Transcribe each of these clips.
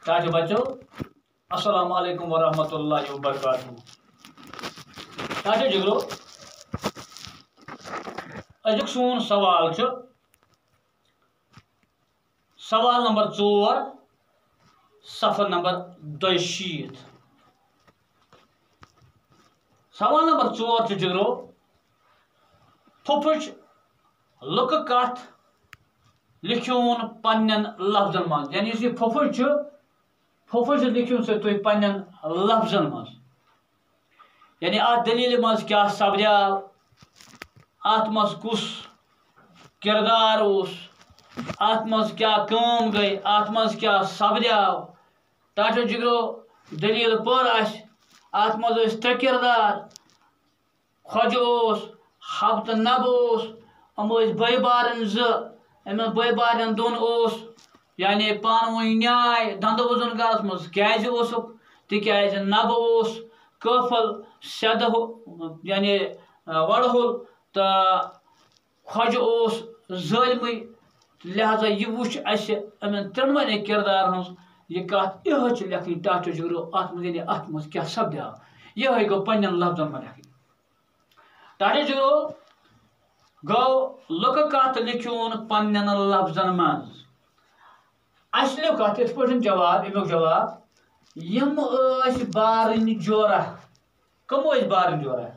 Tajo bachcho, Assalamu alaikum wa rahmatullahi wa barakatuh. Tajo jigro, ajik sun sawal chu. Sawal number 4, safar number 2. Sawal number 4 chu jigro, Phupuch luk kat likhun pannan lafzan man. Yani si phupuch likhun se tu pannan lafzan man. Yani at dalil maz kya sabya at maz kus kirdar us at maz kya kaam gai at maz kya sabya tajo jigro dalil par as at maz tre kirdar khojos habt nabos amois baybaran z emen baybaran don os yani panwai nyay dandavuzun garas maz kyaze osuk tikyaze nab os kafal shadaho yani wadhul ta khoj os zalmi lihaza yuvush as emen tranmane kirdar hans ye kat ihch lekhi tacho juro atmazini atmaz kya sabya ye go pannan lafzan malaki tacho juro go luk kat likhun pannan lafzan man asli kat et pojun jawab imok jawab yem as barin jora komo is barin jora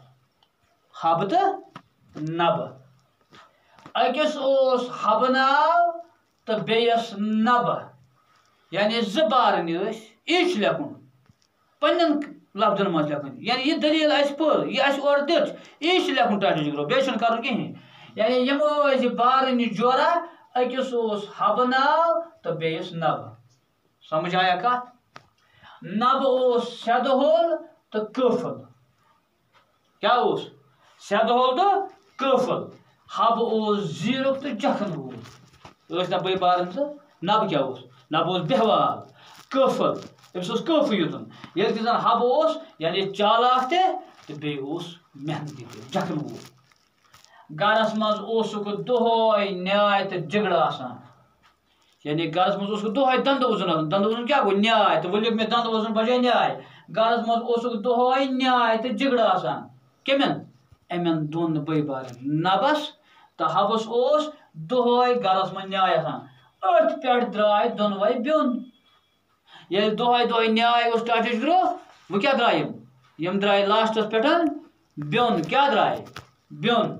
habta nab akis os habna ta beyas nab yani zbarin is ich lekun pannan lafzan man lekun yani ye dalil as por ye as ordit ich lekun tajo jigro beşun karun ki yani yem as barin jora akis os habna ta beyas nab samjh aaya ka nab os shadhol to kafal kya os shadhol to kafal hab os zero to jakhan os na bay baran se nab kya os nab os behwal kafal ems os kafu yutun yel kizan hab os yani chalak te to bey os mehnati te jakhan os garas maz osuk dohoy nyay te jagda asan yani garas maz osuk dohoy dandavuzun kya go nyay to volyuk me dandavuzun bajay nyay garas maz osuk dohoy nyay te jagda asan kemen emen don bay bar nabas ta habas os dohoy garas man nyay asan ört pet dray donvay bion ye dohoy nyay os tajish gro bu kya drayim yem dray last petan bion kya dray bion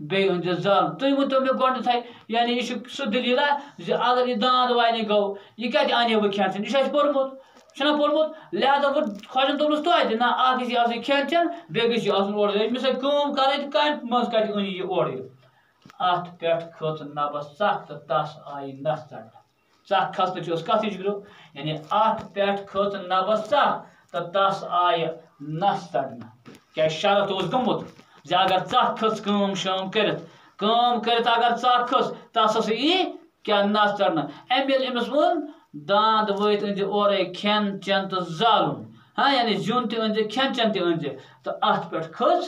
بیٚیہِ أنزِ زالُن تُہۍ ؤنۍتو مےٚ گۄڈنٮ۪تھٕے یعنی یہِ چھُ سُہ دٔلیٖلا زِ اگر یہِ داند واینہِ گوٚو یہِ کَتہِ اَنہِ وۄنۍ کھٮ۪ن چٮ۪ن یہِ چھُ اَسہِ پوٚرمُت چھُنہ پوٚرمُت لہذا وۄنۍ خۄجَن دوٚپنَس توتہِ نہ اکھ گژھِ یہِ آسٕنۍ کھٮ۪ن چٮ۪ن بیٚیہِ گژھِ یہِ آسُن اورٕ أمِس آسہِ کٲم کَرٕنۍ تہٕ کامہِ منٛز کَتہِ أنۍ یہِ اورٕ یہِ اَتھ پٮ۪ٹھ کھٔژ نَبَس ژَکھ تہٕ تَس آیہِ نَس ژَٹنہٕ ژَکھ کھسنٕچ ٲس کَتھ جِگرو یعنی اَتھ پٮ۪ٹھ کھٔژ نَبَس ژَکھ تہٕ تَس آیہِ نَس ژَٹنہٕ کیٛازِ شرط اوس گوٚمُت زِ اگر ژَکھ کھٔژ کٲم کٔرِتھ اگر ژَکھ کھٔژ تَس ہسا یی کیٛاہ نَس ژَٹنہٕ أمۍ ییٚلہِ أمِس ووٚن داند وٲتۍ أنزِ اورَے کھٮ۪ن چٮ۪ن تہٕ زالُن یعنی زیُن تہِ أنزِ کھٮ۪ن چٮ۪ن تہِ أنزِ تہٕ اَتھ پٮ۪ٹھ کھٔژ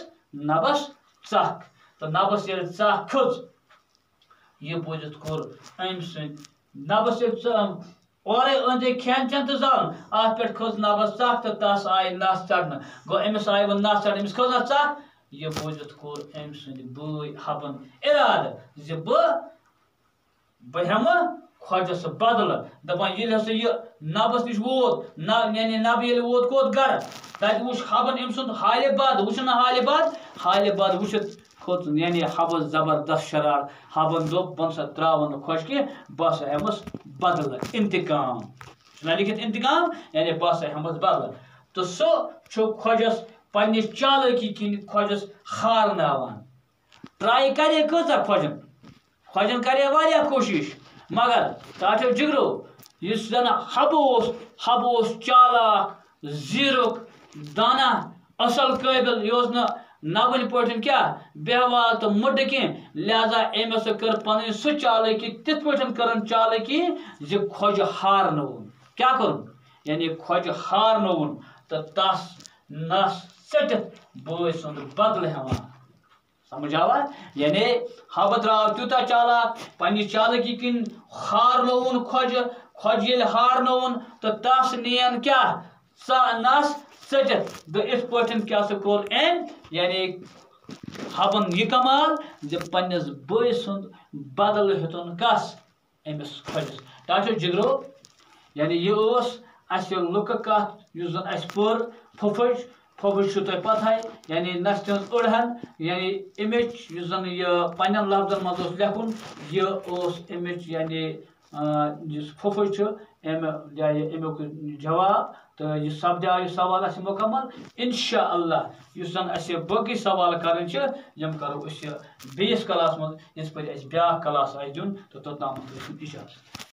نَبَس ژَکھ تہٕ نَبَس ییٚلہِ ژَکھ کھٔژ یہِ بوٗزِتھ کوٚر أمۍ سٕنٛدۍ نَبَس ییٚلہِ اورَے أنزِ کھٮ۪ن چٮ۪ن تہٕ زالُن اَتھ پٮ۪ٹھ کھٔژ نَبَس ژَکھ تہٕ تَس آیہِ نَس ژَٹنہٕ گوٚو أمِس آیہِ وۄنۍ نَس ژَٹنہٕ أمِس کھٔژ نہ ژَکھ یہِ بوٗزِتھ کوٚر أمۍ سٕنٛدۍ بٲے حبَن اِرادٕ زِ بہٕ ہٮ۪مہٕ خۄجَس بَدلہٕ دَپان ییٚلہِ ہسا یہِ نَبَس نِش ووت یعنی نَبہٕ ییٚلہِ ووت کوٚت گرٕ تَتہِ وٕچھ حبَن أمۍ سُنٛد حالہِ بد وٕچھُن نہ حالہِ بد وٕچھِتھ کھوٚت یعنی حبَس زبردست شرار حبَن دوٚپ بہٕ نسا ترٛاوَن نہٕ خۄش کینٛہہ بہٕ ہسا ہٮ۪مَس بدلہٕ اِنتِقام چھُنہ لیکھِتھ اِنتِقام یعنی بہٕ ہسا ہٮ۪مَس بدلہٕ تہٕ سُہ چھُ خۄجَس پنٛنہِ چالٲکی کِنۍ خۄجَس ہارناوان ٹرٛاے کَرے کۭژاہ خۄجَن کَرے واریاہ کوٗشِش مگر تاٹھیو جِگرو یُس زَن حبہٕ اوس چالاک زیٖرُک دانا اَصٕل قٲبِل یہِ اوس نہٕ نَوٕنۍ پٲٹھۍ کیٛاہ بیٚہوال تہٕ مُڈٕ کینٛہہ لہذا أمۍ ہسا کٔر پَنٕنۍ سُہ چالٲکی تِتھ پٲٹھۍ کٔرٕن چالٲکی زِ خۄجہِ ہارنووُن کیٛاہ کوٚرُن یعنی خۄجہِ ہارنووُن تہٕ تَس نَس ژٔٹِتھ بٲے سُنٛد بدلہٕ ہٮ۪وان سمجھ آوا یعنی حبہٕ درٛاو تیوٗتاہ چالاک پنٛنہِ چالٲکی کِنۍ ہارنووُن خۄجہِ ییٚلہِ ہارنووُن تہٕ تَس نِیَن کیٛاہ نَس ژٔٹِتھ گوٚو یِتھ پٲٹھۍ کیٛاہ سا کوٚر أمۍ یعنی حبَن یہِ کمال زِ پنٛنِس بٲے سُنٛد بدلہٕ ہیوٚتُن کَس أمِس خۄجَس ٹاٹھیو جِگرو یعنی یہِ اوس اَسہِ لُکہٕ کَتھ یُس زَن اَسہِ پٔر پھُپھٕج چھُ تۄہہِ پَتہٕے یعنی نَسہِ تِہٕنٛز أڑہَن یعنی اَمِچ یُس زَن یہِ پنٛنٮ۪ن لفظن منٛز اوس لیکھُن یہِ اوس اَمِچ یعنی یُس پھُپھٕج چھُ اَمہِ جایہِ اَمیُک جواب تہٕ یہِ سپدیو یہِ سوال اَسہِ مُکمل اِنشاء اللہ یُس زَن اَسہِ باقٕے سوال کَرٕنۍ چھِ یِم کَرو أسۍ بیٚیِس کلاس منٛز یِتھ پٲٹھۍ اَسہِ بیٛاکھ کلاس آسہِ دیُن تہٕ توٚتامَتھ ٲسِو اِجازت